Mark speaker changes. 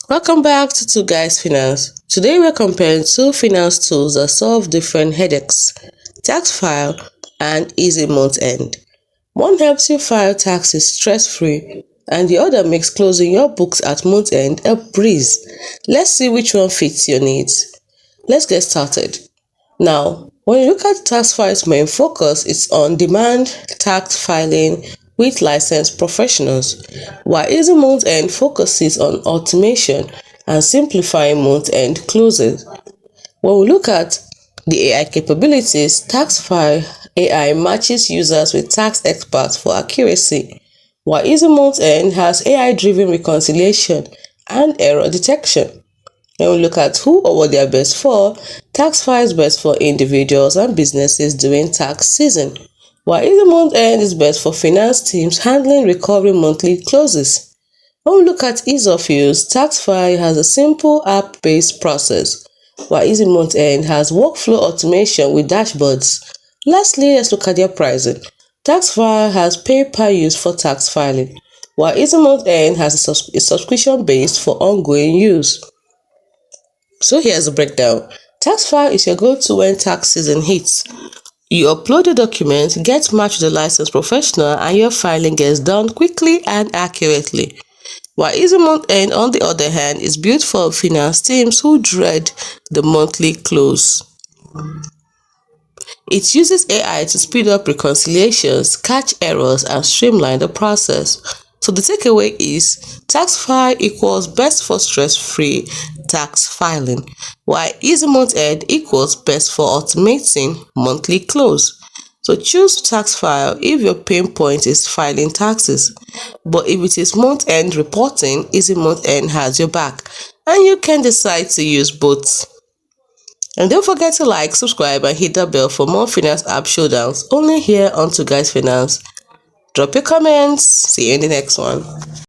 Speaker 1: Welcome back to Twoguysfinance. Today we're comparing two finance tools that solve different headaches: Taxfyle and Easy Month End. One helps you file taxes stress-free, and the other makes closing your books at month end a breeze. Let's see which one fits your needs. Let's get started. Now, when you look at Taxfyle's main focus, it's on demand tax filing with licensed professionals, while Easy Month End focuses on automation and simplifying month-end closes. When we look at the AI capabilities, Taxfyle AI matches users with tax experts for accuracy, while Easy Month End has AI-driven reconciliation and error detection. When we look at who or what they are best for, Taxfyle is best for individuals and businesses during tax season, while Easy Month End is best for finance teams handling recurring monthly closes. When we look at ease of use, Taxfyle has a simple app-based process, while Easy Month End has workflow automation with dashboards. Lastly, let's look at their pricing. Taxfyle has pay-per-use for tax filing, while Easy Month End has a subscription-based for ongoing use. So here's the breakdown. Taxfyle is your go-to when tax season hits. You upload the document, get matched with a licensed professional, and your filing gets done quickly and accurately. While Easy Month End, on the other hand, is built for finance teams who dread the monthly close. It uses AI to speed up reconciliations, catch errors, and streamline the process. So the takeaway is Taxfyle equals best for stress-free tax filing, while Easy Month End equals best for automating monthly close. So choose Taxfyle if your pain point is filing taxes, but if it is month-end reporting, Easy Month End has your back, and you can decide to use both. And don't forget to like, subscribe, and hit the bell for more finance app showdowns only here on Twoguysfinance. Drop your comments. See you in the next one.